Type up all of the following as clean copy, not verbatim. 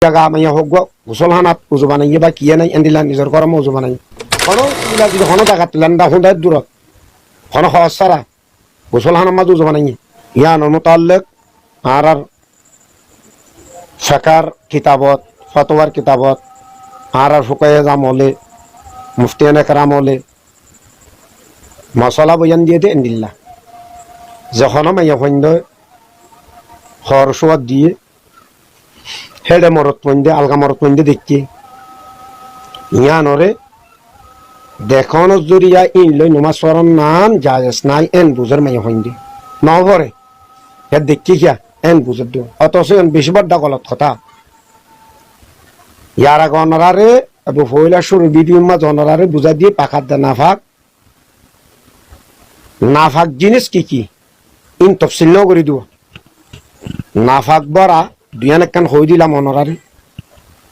জায়গা মাইয়া হোক গোসল হানাত উজু বানাই বা কিয়ে নাই এন্দিলা নিজের গরম উজু বানাই কোনো যদি কোনো জায়গা লেন্দা হুন্দায় দূরত কোনো সহজ ছাড়া গোসল হানার মাঝে উজু বানাই ইয়ানোর মোতাল্লেক আর ফেকার কিতাবত ফতোয়ার কিতাবত আর ফুকায়ে জামলে মুফতিয়ানে কেরামলে মশলা বয়ান দিয়ে দিয়ে এন্দিল্লা যখন মাইয়া সন্ধ্য হর সোয়াদ দিয়ে হেডে মরত পইন্দে আলগা মরত পইন্দে দেখি ইয়ানরে দেখানো জরিয়া ইন লই নমাজ পড়ার নাম জায়েজ নাই এন বুঝার মাইয়া হইন্দে নহরে হে দেখি কিয়া এন বুঝার দিও অথচ এন বেশি বড় গলত কথা ইয়ার আগে অনারারে এবং ফইলা শুরু বিবি মা অনারারে বুঝা দিয়ে পাখার দে নাফাক জিনিস কি কি ইন তফসিল ন করে দিব নাফাক বরা দুয়ান একখান হই দিলাম অনারারে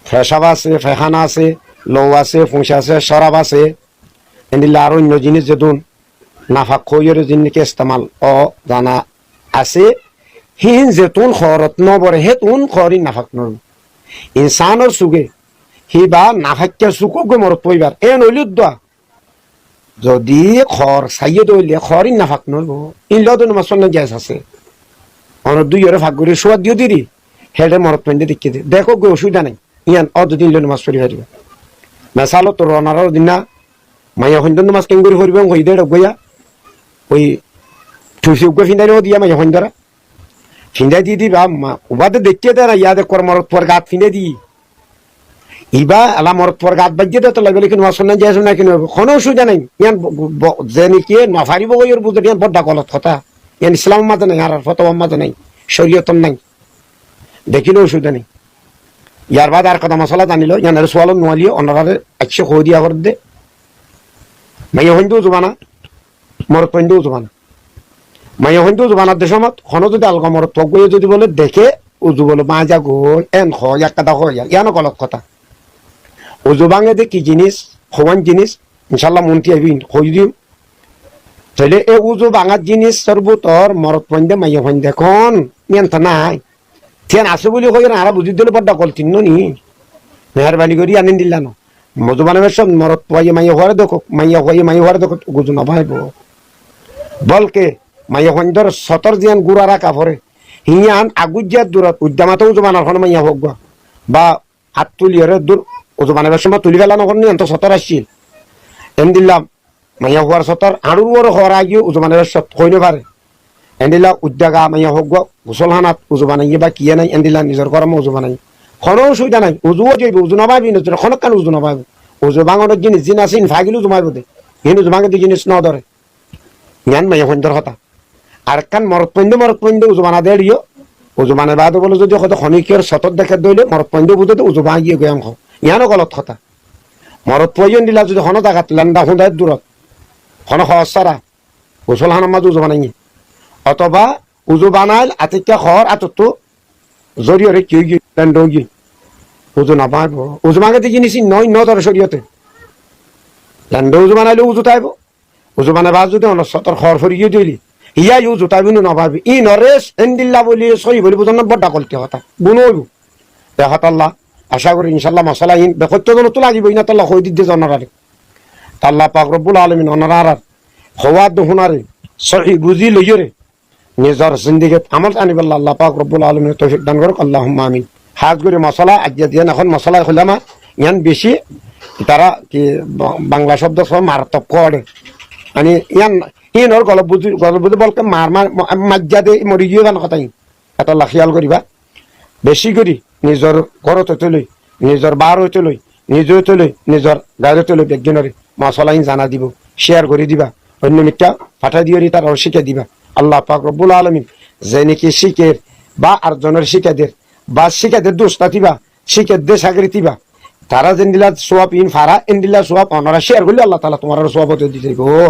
ফেসাব আছে ফেখানা আছে লৌ আছে ফুঁসা আছে শরাব আছে এনিলে আর অন্য জিনিস যেতুন নাফাক খইয়ের জিনিসকে ইস্তেমাল ও জানা আছে হিন যেতুন খরত নবরে হেতুন খরি নাফাক নর ইনসানের সুগে হি বা নাফাক্যা সুকুকে মরত পইবার এ নইলুদ্দা যদি খর সাইয়ে দইলে খরি নাফাক নরব ইনলদ নমাসন গ্যাস আছে অন দুই এর ভাগ করে সোয়াদ দিও দিদি হেডে মরত পেন্ডে দেখি দে দেখো গো অসুবিধা নাই ইয়ান অদিন লো নমাজ পড়ি হারিবে মেসালো তো রনারও দিনা মাইয়া হইন্দ নমাজ কেন করে হরিবে হই দে গইয়া ওই তুসি উগো ফিন্দাই নো দিয়া মাইয়া হইন্দরা ফিন্দাই দি দিবা উবাদে দেখতে দে না ইয়াদে কর মরত পর গাত ফিন্দাই দি ইবা আলা মরত পর গাত বাজ্যে দে তো লাগলে কি নমাজ না যাইছ না কেন কোনো অসুবিধা নাই ইয়ান জেনি কি না ফারিব গইর বুঝে ইয়ান বড় গলত কথা ইয়ান ইসলাম মাঝে নাই আর ফতোয়া মাঝে নাই শরীয়ত নাই দেখিলেও অসুবিধা নেই ইয়ার বাদ আর কথা মশলা জানিল ইয়ানের সোয়াল নোয়ালিও অনারে একশো খো দিয়া করে দে মাইয়া হইন্দেও জোবানা মরত পইন্দেও জোবানা মাইয়া হইন্দেও জোবানার দেশমত খন যদি আলগা মরত থক গিয়ে যদি বলে দেখে উজু বলে মাজা গোল এন খ এক কাদা হইয়া ইয়ানো গলত কথা উজু ভাঙে দে কি জিনিস হওয়ান জিনিস ইনশাল্লাহ মন্ত্রী আইবিন হই দিও তাহলে এ উজু ভাঙার জিনিস সর্বতর মরত পইন্দে মাইয়া হইন্দে খন নিয়ন্ত্রণ নাই থিয়ান আছে বলে কই আর বুঝি দিলে বড় কল চিহ্ন নি মেহরবানি করি আনিন দিলা না মজু বানাবে সব মরত পাইয়ে মাইয়া হওয়ারে দেখো মাইয়া হওয়ারে দেখো গুজু না ভাইব বলকে মাইয়া হইন্দর সতর জিয়ান গুড়ারা কাপড়ে হিয়ান আগুজিয়া দূরত উদ্যামাতে উজু বানার কোনো মাইয়া হোক বা হাত তুলিয়রে দূর উজু বানাবার সময় তুলি ফেলা নকর নিয়ন্ত সতর আসছিল এন দিলাম মাইয়া হওয়ার সতর আড়ুর বড় হওয়ার আগে উজু বানাবার সত হইনে পারে এন্দিলা উদ্যাগা মাইয়া হোক গোসল হানাত উজু বানাই বা কিয়ে নাই এন্দিলা নিজের গরম উজু বানাই কোনো অসুবিধা নাই উজুও যাইব উজু নাপাবি না খনকান উজু নাপাবি উজু বাঙনের জিনিস জিন আছে ফাগিলেও জমাইব দে হিন উজু বাঙে জিনিস ন ধরে জ্ঞান মাইয়া সন্ধ্যর কথা আর কান মরত পইন্দে উজু বানা দে দিও উজু বানাই বাদ বলে যদি হয়তো খনিকের সতত দেখে দইলে মরত পইন্দে বুঝতে উজু বাঙ গিয়ে গয়াম খাও ইয়ানো গলত কথা মরত পইন দিলা যদি হন জাগাত লেন্দা হুন্দায় দূরত হন সহজ ছাড়া গোসল হানার মাঝে উজু বানাই অথবা উজু বানাইল আতিকা খর আততো জরিয়রে কি গি লেন্ডো গি উজু না পাইব উজু বাঙে দি জিনিস নয় ন ধরে শরীয়তে লেন্ডো উজু বানাইলে উজু তাইব উজু বানাইবা যদি অন সতর খর ফরিয়ে দিলি ইয়া উজু তাইবি না পাবি ই নরেশ এন্দিল্লা বলি সই বলি বুঝন বড় কলতে কথা গুণ হইব দেখাত আল্লাহ আশা করি ইনশাল্লাহ মশলা ইন দেখতে জন তো লাগিব ইনা তাল্লাহ হই দিতে জনারে আল্লাহ পাক রব্বুল আলামিন অনারার হওয়া দহুনারে সহি বুঝি লইরে নিজের জিন্দিগিত আমল আনিবাল্লাহ আল্লাহ পাক রব্বুল আলামিন তৌফিক দান করুক আল্লাহুম্মা আমিন হাজ করে মশলা আজ্ঞা দিয়ে এখন মশলা খোলামা ইয়ান বেশি তারা কি বাংলা শব্দ সব মারাত্মক করে মানে ইয়ান ইনর গল্প বুঝি বলকে মার মাজ্জা দিয়ে মরি গিয়ে গান কথাই এটা লাখিয়াল করিবা বেশি করি নিজের ঘরত হইতে লই নিজের বার হইতে লই নিজে হইতে লই নিজের গাড়ি হইতে লই বেগিনরে মশলা ইন জানা দিব শেয়ার করে দিবা অন্য মিটটা পাঠাই দিয়ে তার শিখে দিবা আল্লাহ পাক রব্বুল আলামিন যে নাকি শিখের বা আরজনের শিখাদের বা শিখাদের দোষটা দিবা শিখের দেশ আগরে দিবা তারা যেন দিলা সোয়াব ইন ফারা এন দিলা সোয়াব অনারা শেয়ার করলে আল্লাহ তাআলা তোমার সোয়াব দিতে দিব।